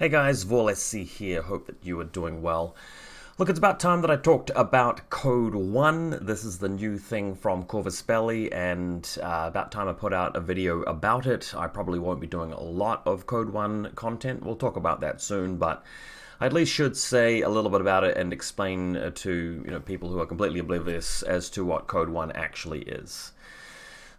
Hey guys, VaulSC here. Hope that you are doing well. Look, it's about time that I talked about Code 1. This is the new thing from VaulSC, and about time I put out a video about it. I probably won't be doing a lot of Code 1 content. We'll talk about that soon, but I at least should say a little bit about it and explain to people who are completely oblivious as to what Code 1 actually is.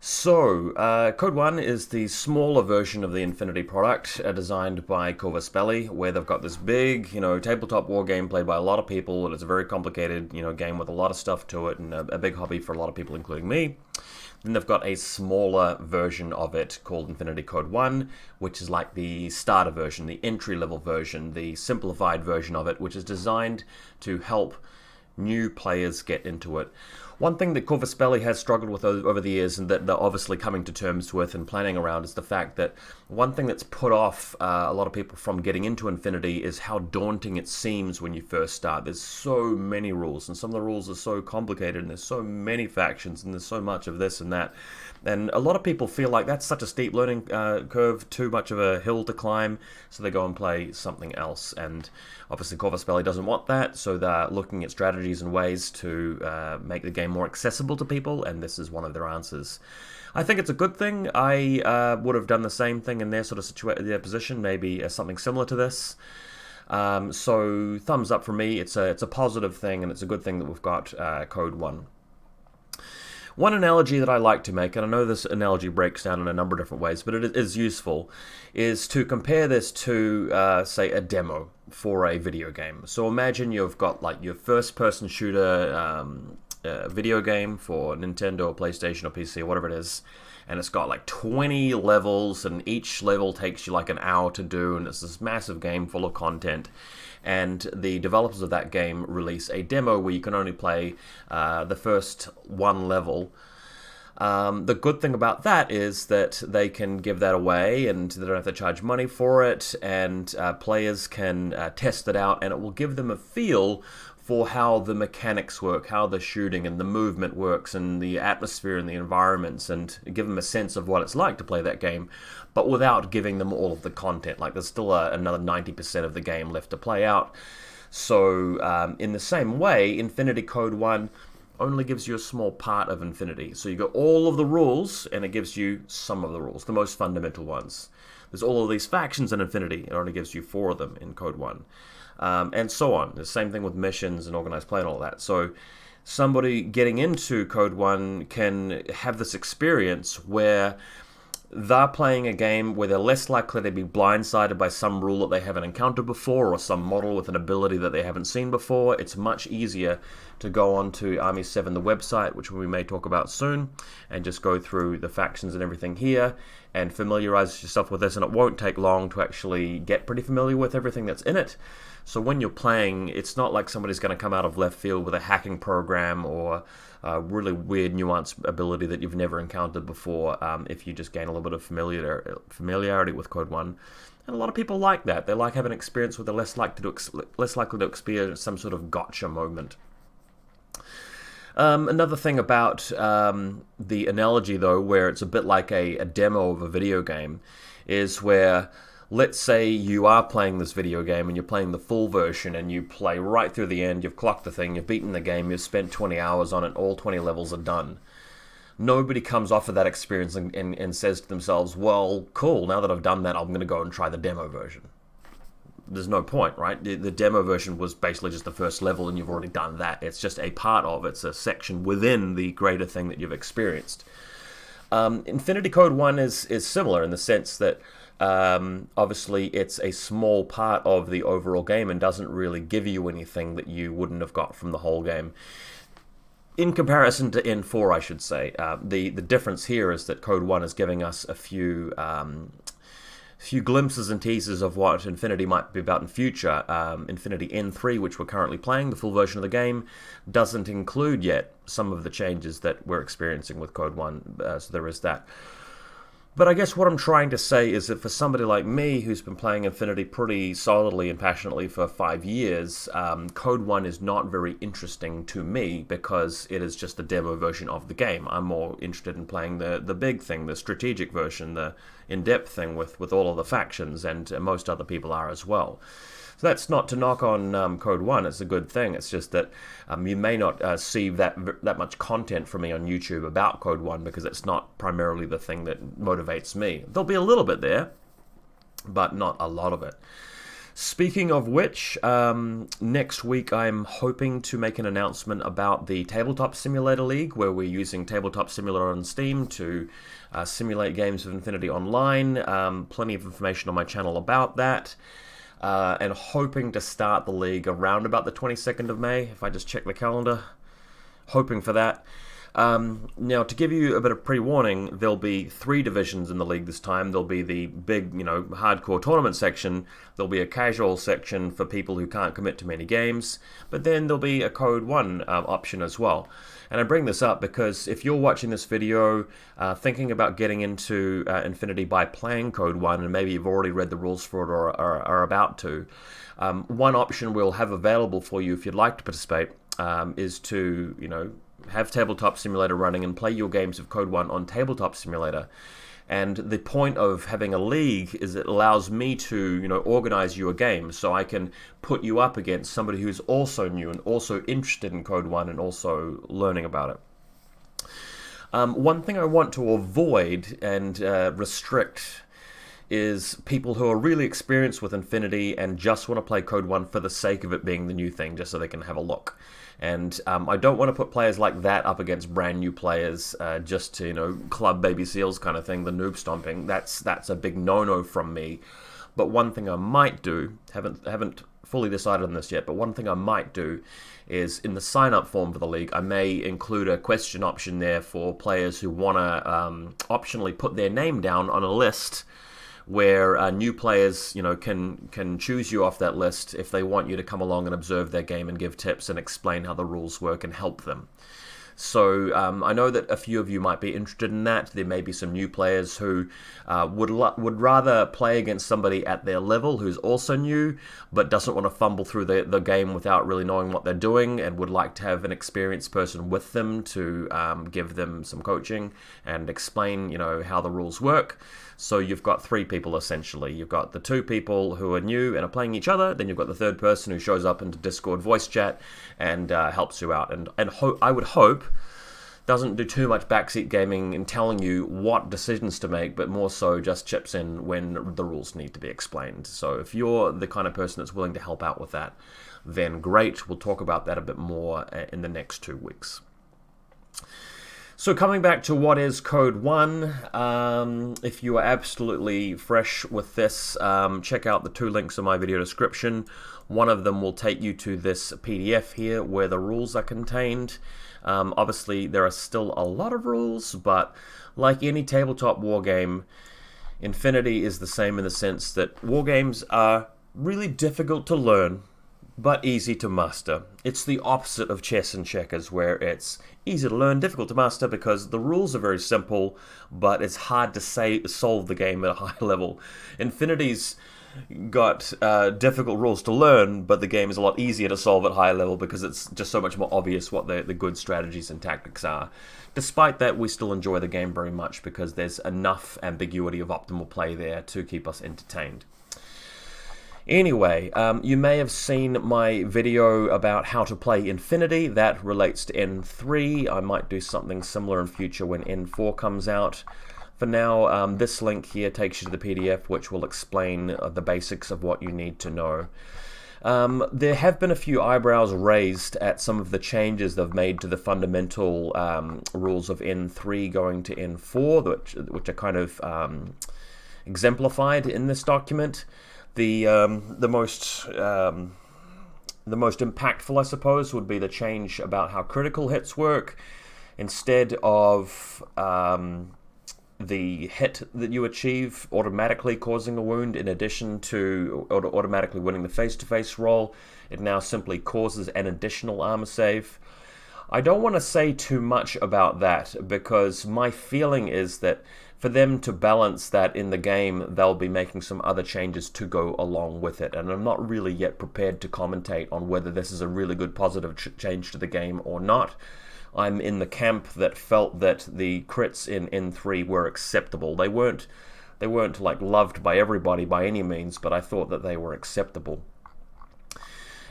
So, Code 1 is the smaller version of the Infinity product, designed by VaulSC, where they've got this big, tabletop war game played by a lot of people, and it's a very complicated, game with a lot of stuff to it, and a big hobby for a lot of people, including me. Then they've got a smaller version of it called Infinity Code 1, which is like the starter version, the entry-level version, the simplified version of it, which is designed to help new players get into it. One thing that VaulSC has struggled with over the years, and that they're obviously coming to terms with and planning around, is the fact that one thing that's put off a lot of people from getting into Infinity is how daunting it seems when you first start. There's so many rules, and some of the rules are so complicated, and there's so many factions, and there's so much of this and that. And a lot of people feel like that's such a steep learning curve, too much of a hill to climb, so they go and play something else. And obviously VaulSC doesn't want that, so they're looking at strategies and ways to make the game more accessible to people, and this is one of their answers. I think it's a good thing. I would have done the same thing in their sort of their position, maybe something similar to this. So thumbs up for me. It's a positive thing, and it's a good thing that we've got Code 1. One analogy that I like to make, and I know this analogy breaks down in a number of different ways, but it is useful, is to compare this to, say, a demo for a video game. So imagine you've got like your first-person shooter video game for Nintendo or PlayStation or PC or whatever it is, and it's got like 20 levels, and each level takes you like an hour to do, and it's this massive game full of content. And the developers of that game release a demo where you can only play the first one level. The good thing about that is that they can give that away, and they don't have to charge money for it, and players can test it out, and it will give them a feel for how the mechanics work, how the shooting and the movement works, and the atmosphere and the environments, and give them a sense of what it's like to play that game, but without giving them all of the content. Like, there's still another 90% of the game left to play out. So in the same way, Infinity Code 1 only gives you a small part of Infinity. So you got all of the rules, and it gives you some of the rules, the most fundamental ones. There's all of these factions in Infinity. It only gives you 4 of them in Code 1. And so on. The same thing with missions and organized play and all that. So somebody getting into Code 1 can have this experience where they're playing a game where they're less likely to be blindsided by some rule that they haven't encountered before, or some model with an ability that they haven't seen before. It's much easier to go on to Army 7, the website, which we may talk about soon, and just go through the factions and everything here, and familiarize yourself with this, and it won't take long to actually get pretty familiar with everything that's in it. So when you're playing, it's not like somebody's going to come out of left field with a hacking program or a really weird nuanced ability that you've never encountered before, if you just gain a little bit of familiarity with Code 1. And a lot of people like that. They like having an experience where they're less likely to experience some sort of gotcha moment. Another thing about the analogy, though, where it's a bit like a demo of a video game, is where, let's say you are playing this video game and you're playing the full version, and you play right through the end, you've clocked the thing, you've beaten the game, you've spent 20 hours on it, all 20 levels are done. Nobody comes off of that experience and says to themselves, well, cool, now that I've done that, I'm going to go and try the demo version. There's no point, right? The demo version was basically just the first level, and you've already done that. It's just a part of, it's a section within the greater thing that you've experienced. Infinity Code 1 is similar in the sense that obviously it's a small part of the overall game and doesn't really give you anything that you wouldn't have got from the whole game. In comparison to N4, I should say, the difference here is that Code 1 is giving us a few glimpses and teasers of what Infinity might be about in future. Infinity N3, which we're currently playing, the full version of the game, doesn't include yet some of the changes that we're experiencing with Code 1, so there is that. But I guess what I'm trying to say is that for somebody like me who's been playing Infinity pretty solidly and passionately for 5 years, Code 1 is not very interesting to me because it is just the demo version of the game. I'm more interested in playing the big thing, the strategic version, the in-depth thing with all of the factions, and most other people are as well. So that's not to knock on Code 1, it's a good thing. It's just that you may not see that much content from me on YouTube about Code 1 because it's not primarily the thing that motivates me. There'll be a little bit there, but not a lot of it. Speaking of which, next week I'm hoping to make an announcement about the Tabletop Simulator League, where we're using Tabletop Simulator on Steam to simulate games of Infinity online. Plenty of information on my channel about that. And hoping to start the league around about the 22nd of May, if I just check the calendar. Hoping for that. Now, to give you a bit of pre-warning, there'll be 3 divisions in the league this time. There'll be the big, hardcore tournament section. There'll be a casual section for people who can't commit to many games. But then there'll be a Code 1 option as well. And I bring this up because if you're watching this video thinking about getting into Infinity by playing Code 1, and maybe you've already read the rules for it or are about to, one option we'll have available for you if you'd like to participate is to, have Tabletop Simulator running and play your games of Code 1 on Tabletop Simulator. And the point of having a league is it allows me to, organize you a game so I can put you up against somebody who's also new and also interested in Code 1 and also learning about it. One thing I want to avoid and restrict is people who are really experienced with Infinity and just want to play Code 1 for the sake of it being the new thing, just so they can have a look. And I don't want to put players like that up against brand new players just to, club baby seals kind of thing, the noob stomping. That's a big no-no from me. But one thing I might do, haven't fully decided on this yet, but one thing I might do is in the sign-up form for the league, I may include a question option there for players who want to optionally put their name down on a list where new players, can choose you off that list if they want you to come along and observe their game and give tips and explain how the rules work and help them. So I know that a few of you might be interested in that. There may be some new players who would rather play against somebody at their level who's also new, but doesn't want to fumble through the game without really knowing what they're doing, and would like to have an experienced person with them to give them some coaching and explain, how the rules work. So you've got 3 people essentially. You've got the 2 people who are new and are playing each other. Then you've got the 3rd person who shows up into Discord voice chat and helps you out. And I would hope doesn't do too much backseat gaming and telling you what decisions to make, but more so just chips in when the rules need to be explained. So if you're the kind of person that's willing to help out with that, then great. We'll talk about that a bit more in the next 2 weeks. So coming back to what is Code 1, if you are absolutely fresh with this, check out the 2 links in my video description. One of them will take you to this PDF here where the rules are contained. Obviously there are still a lot of rules, but like any tabletop wargame, Infinity is the same in the sense that wargames are really difficult to learn, but easy to master. It's the opposite of chess and checkers, where it's easy to learn, difficult to master, because the rules are very simple, but it's hard to solve the game at a high level. Infinity's got difficult rules to learn, but the game is a lot easier to solve at high level because it's just so much more obvious what the good strategies and tactics are. Despite that, we still enjoy the game very much because there's enough ambiguity of optimal play there to keep us entertained. Anyway, you may have seen my video about how to play Infinity. That relates to N3. I might do something similar in future when N4 comes out. For now, this link here takes you to the PDF, which will explain the basics of what you need to know. There have been a few eyebrows raised at some of the changes they've made to the fundamental rules of N3 going to N4, which are kind of exemplified in this document. The most impactful, I suppose, would be the change about how critical hits work. Instead of the hit that you achieve automatically causing a wound in addition to automatically winning the face-to-face roll, it now simply causes an additional armor save. I don't want to say too much about that because my feeling is that for them to balance that in the game, they'll be making some other changes to go along with it. And I'm not really yet prepared to commentate on whether this is a really good positive change to the game or not. I'm in the camp that felt that the crits in N3 were acceptable. They They weren't like loved by everybody by any means, but I thought that they were acceptable.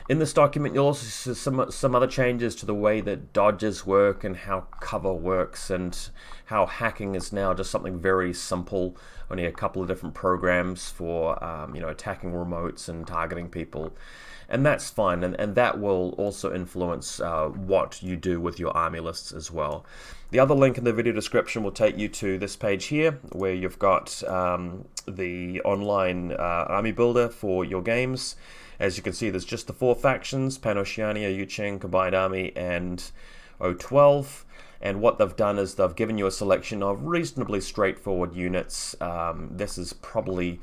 In this document, you'll also see some other changes to the way that dodges work and how cover works, and how hacking is now just something very simple. Only a couple of different programs for attacking remotes and targeting people, and that's fine. And that will also influence what you do with your army lists as well. The other link in the video description will take you to this page here, where you've got the online army builder for your games. As you can see, there's just the 4 factions: Pan-Oceania, Yuching, Combined Army, and O12. And what they've done is they've given you a selection of reasonably straightforward units. This is probably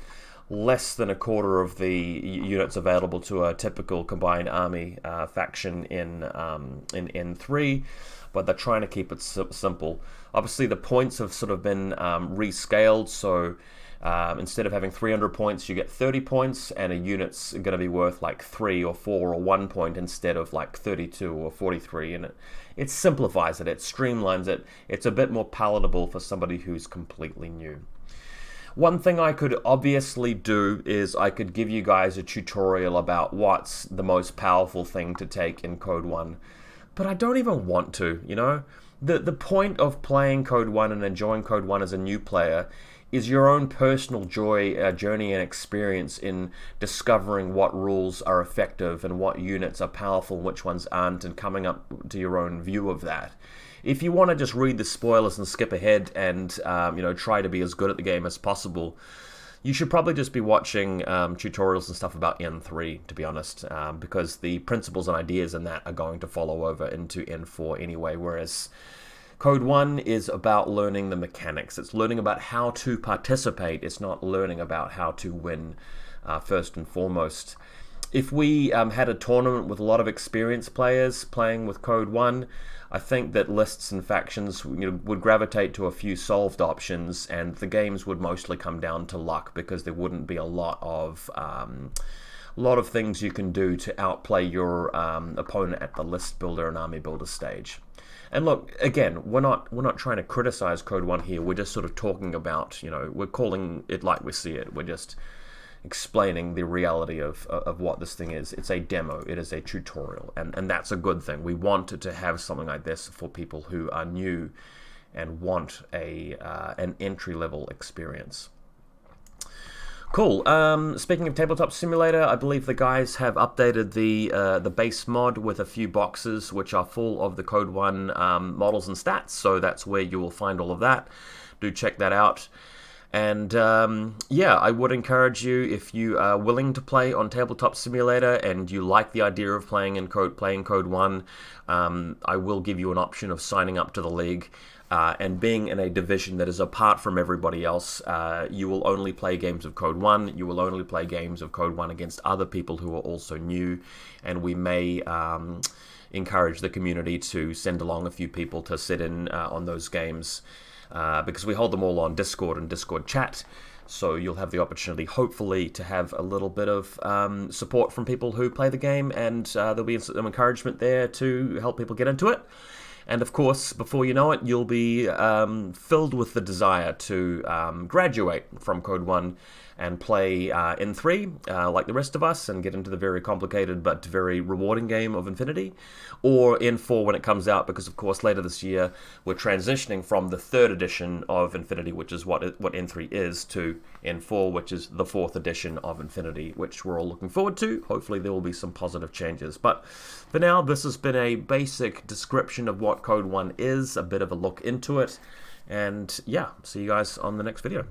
less than a quarter of the units available to a typical Combined Army faction in N3, but they're trying to keep it simple. Obviously, the points have sort of been rescaled, so instead of having 300 points, you get 30 points, and a unit's going to be worth like 3 or 4 or 1 point instead of like 32 or 43, and it simplifies it, it streamlines it, it's a bit more palatable for somebody who's completely new. One thing I could obviously do is I could give you guys a tutorial about what's the most powerful thing to take in Code 1, but I don't even want to, you know? The point of playing Code 1 and enjoying Code 1 as a new player is your own personal joy, journey and experience in discovering what rules are effective and what units are powerful and which ones aren't, and coming up to your own view of that. If you want to just read the spoilers and skip ahead and try to be as good at the game as possible, you should probably just be watching tutorials and stuff about N3, to be honest, because the principles and ideas in that are going to follow over into N4 anyway, whereas Code 1 is about learning the mechanics. It's learning about how to participate. It's not learning about how to win first and foremost. If we had a tournament with a lot of experienced players playing with Code 1, I think that lists and factions would gravitate to a few solved options, and the games would mostly come down to luck, because there wouldn't be a lot of things you can do to outplay your opponent at the list builder and army builder stage. And look, again, we're not trying to criticize Code 1 here. We're just sort of talking about, we're calling it like we see it. We're just explaining the reality of what this thing is. It's a demo. It is a tutorial, and that's a good thing. We wanted to have something like this for people who are new and want an entry-level experience. Cool. Speaking of Tabletop Simulator, I believe the guys have updated the base mod with a few boxes which are full of the Code 1 models and stats, so that's where you will find all of that. Do check that out. And yeah, I would encourage you, if you are willing to play on Tabletop Simulator and you like the idea of playing Code 1, I will give you an option of signing up to the league. And being in a division that is apart from everybody else, you will only play games of Code 1, you will only play games of Code 1 against other people who are also new, and we may encourage the community to send along a few people to sit in on those games, because we hold them all on Discord and Discord chat, so you'll have the opportunity, hopefully, to have a little bit of support from people who play the game, and there'll be some encouragement there to help people get into it. And of course, before you know it, you'll be filled with the desire to graduate from Code 1 and play N3 like the rest of us, and get into the very complicated but very rewarding game of Infinity, or N4 when it comes out, because of course later this year we're transitioning from the 3rd edition of Infinity, which is what N3 is, to N4, which is the 4th edition of Infinity, which we're all looking forward to. Hopefully there will be some positive changes. But for now, this has been a basic description of what Code 1 is, a bit of a look into it, and yeah, see you guys on the next video.